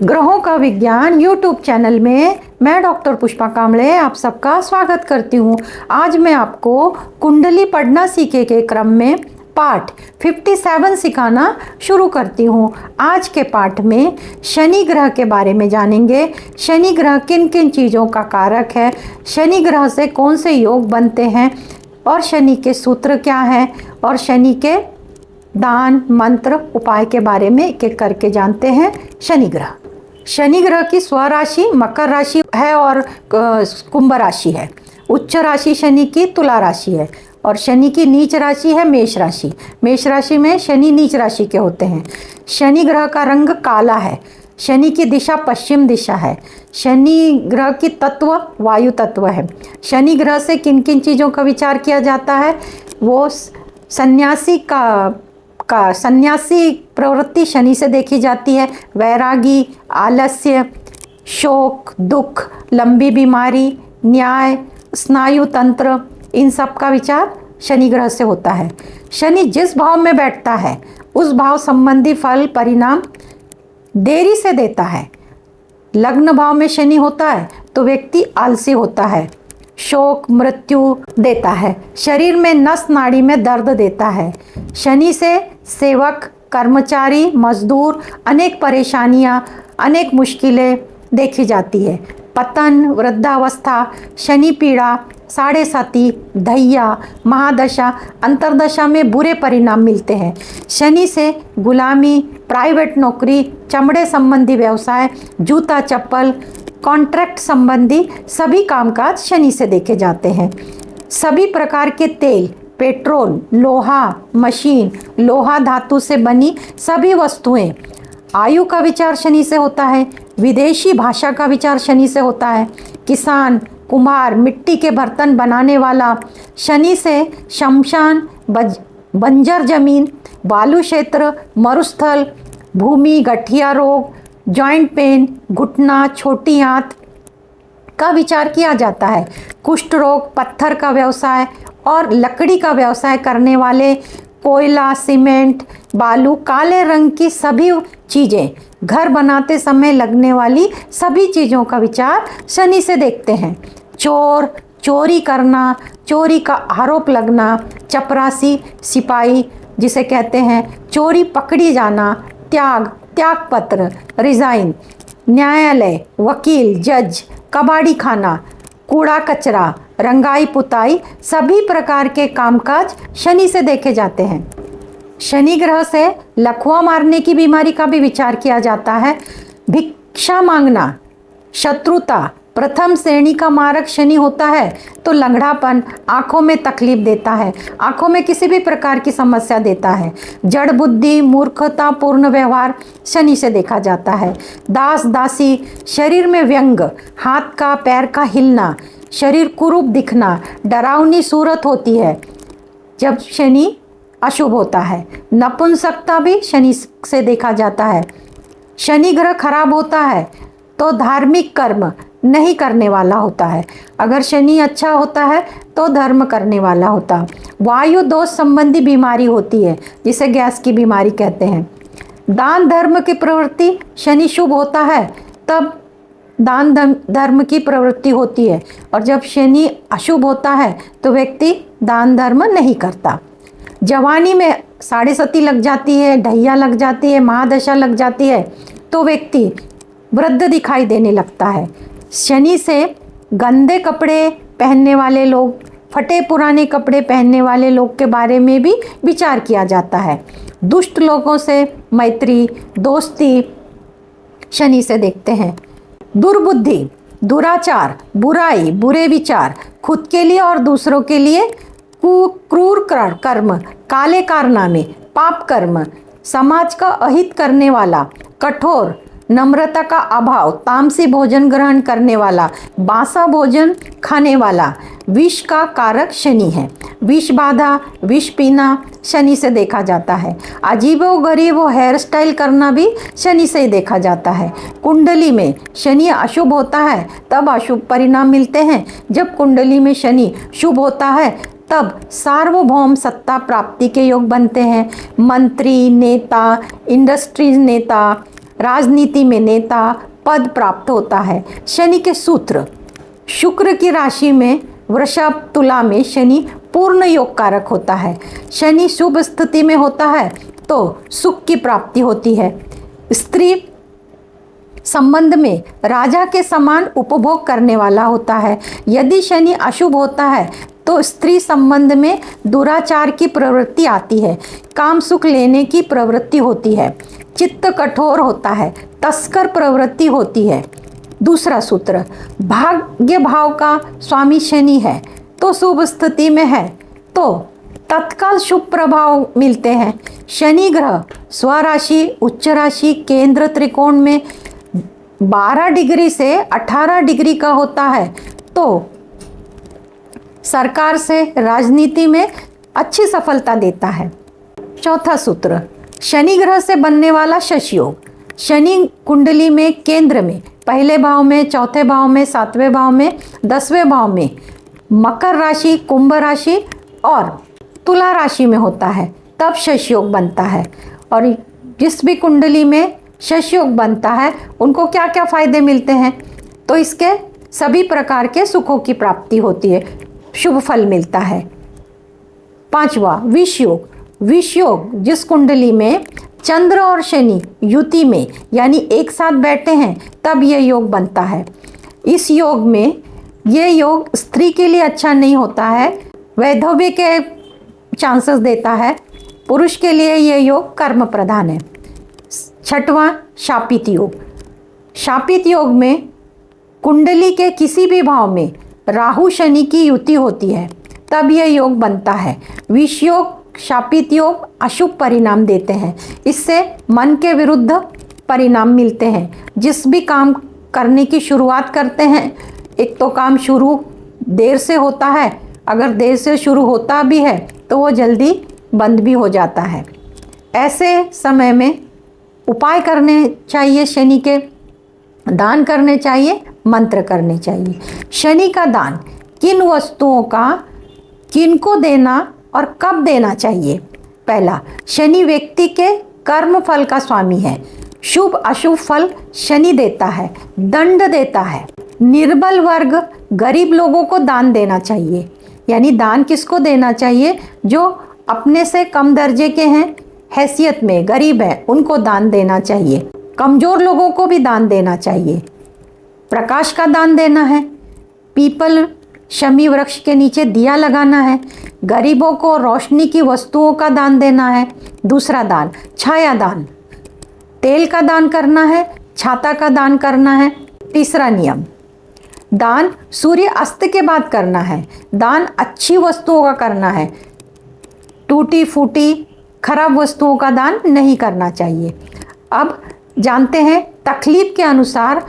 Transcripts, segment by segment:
ग्रहों का विज्ञान यूट्यूब चैनल में मैं डॉक्टर पुष्पा कांबळे आप सबका स्वागत करती हूँ। आज मैं आपको कुंडली पढ़ना सीखे के क्रम में पाठ 57 सिखाना शुरू करती हूँ। आज के पाठ में शनि ग्रह के बारे में जानेंगे। शनि ग्रह किन किन चीज़ों का कारक है, शनि ग्रह से कौन से योग बनते हैं और शनि के सूत्र क्या हैं और शनि के दान मंत्र उपाय के बारे में एक एक करके जानते हैं। शनि ग्रह की स्वराशि मकर राशि है और कुंभ राशि है। उच्च राशि शनि की तुला राशि है और शनि की नीच राशि है मेष राशि। मेष राशि में शनि नीच राशि के होते हैं। शनि ग्रह का रंग काला है। शनि की दिशा पश्चिम दिशा है। शनि ग्रह की तत्व वायु तत्व है। शनि ग्रह से किन किन चीज़ों का विचार किया जाता है, वो सन्यासी प्रवृत्ति शनि से देखी जाती है। वैरागी, आलस्य, शोक, दुख, लंबी बीमारी, न्याय, स्नायु तंत्र, इन सब का विचार शनि ग्रह से होता है। शनि जिस भाव में बैठता है उस भाव संबंधी फल परिणाम देरी से देता है। लग्न भाव में शनि होता है तो व्यक्ति आलसी होता है, शोक मृत्यु देता है, शरीर में नस नाड़ी में दर्द देता है। शनि से सेवक, कर्मचारी, मजदूर अनेक परेशानियां, अनेक मुश्किलें देखी जाती है। पतन, वृद्धावस्था, शनि पीड़ा, साढ़े साती, दैया, महादशा, अंतरदशा में बुरे परिणाम मिलते हैं। शनि से गुलामी, प्राइवेट नौकरी, चमड़े संबंधी व्यवसाय, जूता चप्पल, कॉन्ट्रैक्ट संबंधी सभी कामकाज शनि से देखे जाते हैं। सभी प्रकार के तेल, पेट्रोल, लोहा, मशीन, लोहा धातु से बनी सभी वस्तुएं, आयु का विचार शनि से होता है। विदेशी भाषा का विचार शनि से होता है। किसान, कुम्हार, मिट्टी के बर्तन बनाने वाला, शनि से शमशान, बंजर जमीन, बालू क्षेत्र, मरुस्थल, भूमि, गठिया रोग, जॉइंट पेन, घुटना, छोटी आंत का विचार किया जाता है। कुष्ठ रोग, पत्थर का व्यवसाय और लकड़ी का व्यवसाय करने वाले, कोयला, सीमेंट, बालू, काले रंग की सभी चीज़ें, घर बनाते समय लगने वाली सभी चीज़ों का विचार शनि से देखते हैं। चोर, चोरी करना, चोरी का आरोप लगना, चपरासी, सिपाही जिसे कहते हैं, चोरी पकड़ी जाना, त्याग, त्यागपत्र, रिजाइन, न्यायालय, वकील, जज, कबाड़ी खाना, कूड़ा कचरा, रंगाई पुताई, सभी प्रकार के कामकाज शनि से देखे जाते हैं। शनि ग्रह से लकवा मारने की बीमारी का भी विचार किया जाता है। भिक्षा मांगना, शत्रुता, प्रथम श्रेणी का मारक शनि होता है तो लंगड़ापन, आंखों में तकलीफ देता है, आंखों में किसी भी प्रकार की समस्या देता है। जड़ बुद्धि, मूर्खता पूर्ण व्यवहार शनि से देखा जाता है। दास दासी, शरीर में व्यंग, हाथ का पैर का हिलना, शरीर कुरूप दिखना, डरावनी सूरत होती है जब शनि अशुभ होता है। नपुंसकता भी शनि से देखा जाता है। शनि ग्रह खराब होता है तो धार्मिक कर्म नहीं करने वाला होता है। अगर शनि अच्छा होता है तो धर्म करने वाला होता है। वायु दोष संबंधी बीमारी होती है जिसे गैस की बीमारी कहते हैं। दान धर्म की प्रवृत्ति, शनि शुभ होता है तब दान धर्म की प्रवृत्ति होती है और जब शनि अशुभ होता है तो व्यक्ति दान धर्म नहीं करता। जवानी में साढ़े सती लग जाती है, ढैया लग जाती है, महादशा लग जाती है तो व्यक्ति वृद्ध दिखाई देने लगता है। शनि से गंदे कपड़े पहनने वाले लोग, फटे पुराने कपड़े पहनने वाले लोग के बारे में भी विचार किया जाता है। दुष्ट लोगों से मैत्री, दोस्ती शनि से देखते हैं। दुर्बुद्धि, दुराचार, बुराई, बुरे विचार, खुद के लिए और दूसरों के लिए क्रूर कर्म, काले कारनामे, पाप कर्म, समाज का अहित करने वाला, कठोर, नम्रता का अभाव, तामसी भोजन ग्रहण करने वाला, बासा भोजन खाने वाला, विष का कारक शनि है। विष बाधा, विष पीना शनि से देखा जाता है। अजीबो गरीबो हेयर स्टाइल करना भी शनि से ही देखा जाता है। कुंडली में शनि अशुभ होता है तब अशुभ परिणाम मिलते हैं। जब कुंडली में शनि शुभ होता है तब सार्वभौम सत्ता प्राप्ति के योग बनते हैं। मंत्री, नेता, इंडस्ट्रीज नेता, राजनीति में नेता पद प्राप्त होता है। शनि के सूत्र, शुक्र की राशि में वृषभ तुला में शनि पूर्ण योग कारक होता है। शनि शुभ स्थिति में होता है तो सुख की प्राप्ति होती है। स्त्री संबंध में राजा के समान उपभोग करने वाला होता है। यदि शनि अशुभ होता है तो स्त्री संबंध में दुराचार की प्रवृत्ति आती है, काम सुख लेने की प्रवृत्ति होती है, चित्त कठोर होता है, तस्कर प्रवृत्ति होती है। दूसरा सूत्र, भाग्य भाव का स्वामी शनि है तो शुभ स्थिति में है तो तत्काल शुभ प्रभाव मिलते हैं। शनि ग्रह स्वराशि, उच्च राशि, केंद्र त्रिकोण में 12 डिग्री से 18 डिग्री का होता है तो सरकार से राजनीति में अच्छी सफलता देता है। चौथा सूत्र, शनि ग्रह से बनने वाला शश योग। शनि कुंडली में केंद्र में, पहले भाव में, चौथे भाव में, 7वें भाव में, 10वें भाव में, मकर राशि, कुंभ राशि और तुला राशि में होता है तब शश योग बनता है। और जिस भी कुंडली में शश योग बनता है उनको क्या क्या फायदे मिलते हैं, तो इसके सभी प्रकार के सुखों की प्राप्ति होती है, शुभ फल मिलता है। पांचवा, विष योग। विष योग जिस कुंडली में चंद्र और शनि युति में यानी एक साथ बैठे हैं तब ये योग बनता है। इस योग में ये योग स्त्री के लिए अच्छा नहीं होता है, वैधव्य के चांसेस देता है। पुरुष के लिए ये योग कर्म प्रधान है। छठवां, शापित योग। शापित योग में कुंडली के किसी भी भाव में राहु शनि की युति होती है तब यह योग बनता है। विष योग, शापित योग अशुभ परिणाम देते हैं, इससे मन के विरुद्ध परिणाम मिलते हैं। जिस भी काम करने की शुरुआत करते हैं, एक तो काम शुरू देर से होता है, अगर देर से शुरू होता भी है तो वो जल्दी बंद भी हो जाता है। ऐसे समय में उपाय करने चाहिए, शनि के दान करने चाहिए, मंत्र करने चाहिए। शनि का दान किन वस्तुओं का किनको देना और कब देना चाहिए? पहला, शनि व्यक्ति के कर्म फल का स्वामी है, शुभ अशुभ फल शनि देता है, दंड देता है। निर्बल वर्ग गरीब लोगों को दान देना चाहिए, यानी दान किसको देना चाहिए? जो अपने से कम दर्जे के हैं, हैसियत में गरीब है, उनको दान देना चाहिए। कमज़ोर लोगों को भी दान देना चाहिए। प्रकाश का दान देना है, पीपल शमी वृक्ष के नीचे दिया लगाना है। गरीबों को रोशनी की वस्तुओं का दान देना है। दूसरा दान, छाया दान, तेल का दान करना है, छाता का दान करना है। तीसरा नियम, दान सूर्य अस्त के बाद करना है। दान अच्छी वस्तुओं का करना है, टूटी फूटी खराब वस्तुओं का दान नहीं करना चाहिए। अब जानते हैं तकलीफ के अनुसार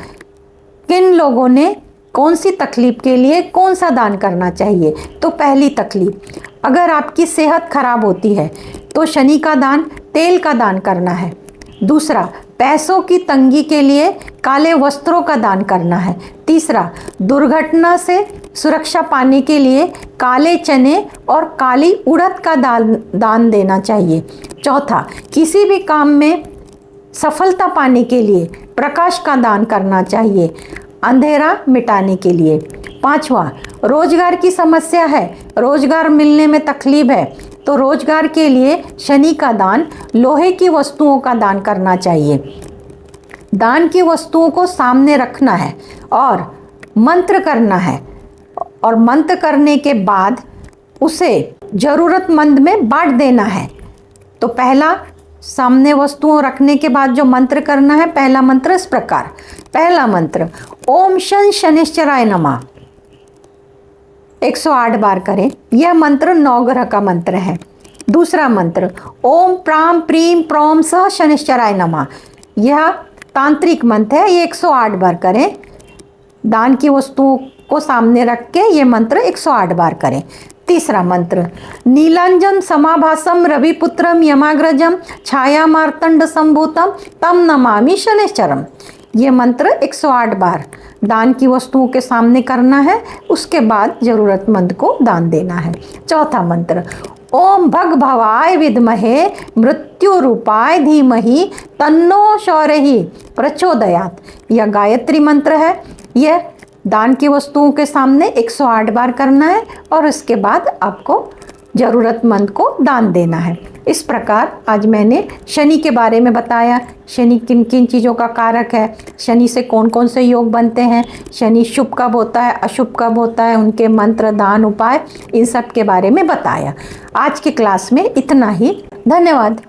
किन लोगों ने कौन सी तकलीफ के लिए कौन सा दान करना चाहिए। तो पहली तकलीफ, अगर आपकी सेहत खराब होती है तो शनि का दान, तेल का दान करना है। दूसरा, पैसों की तंगी के लिए काले वस्त्रों का दान करना है। तीसरा, दुर्घटना से सुरक्षा पाने के लिए काले चने और काली उड़द का दान देना चाहिए। चौथा, किसी भी काम में सफलता पाने के लिए प्रकाश का दान करना चाहिए, अंधेरा मिटाने के लिए। पांचवा, रोजगार की समस्या है, रोजगार मिलने में तकलीफ है तो रोजगार के लिए शनि का दान, लोहे की वस्तुओं का दान करना चाहिए। दान की वस्तुओं को सामने रखना है और मंत्र करना है, और मंत्र करने के बाद उसे ज़रूरतमंद में बांट देना है। तो पहला, सामने वस्तुओं रखने के बाद जो मंत्र करना है, पहला मंत्र इस प्रकार। पहला मंत्र, ओम शं शनिश्चराय नमः, 108 बार करें। यह मंत्र 9 ग्रह का मंत्र है। दूसरा मंत्र, ओम प्राम प्रीम प्रोम सह शनिश्चराय नमः, यह तांत्रिक मंत्र है, ये 108 बार करें। दान की वस्तुओं को सामने रख के ये मंत्र 108 बार करें। तीसरा मंत्र, नीलांजन समाभासम रविपुत्रम यमाग्रजम छाया मार्तंड संभूतम तम नमामि शनिश्चरम, ये मंत्र 108 बार दान की वस्तुओं के सामने करना है। उसके बाद ज़रूरतमंद को दान देना है। चौथा मंत्र, ओम भग भवाय विद्महे मृत्यु रूपाय धीमहि तन्नो शौरहि प्रचोदयात। यह गायत्री मंत्र है। यह दान की वस्तुओं के सामने 108 बार करना है और उसके बाद आपको ज़रूरतमंद को दान देना है। इस प्रकार आज मैंने शनि के बारे में बताया। शनि किन किन चीज़ों का कारक है, शनि से कौन कौन से योग बनते हैं, शनि शुभ कब होता है, अशुभ कब होता है, उनके मंत्र, दान, उपाय, इन सब के बारे में बताया। आज की क्लास में इतना ही। धन्यवाद।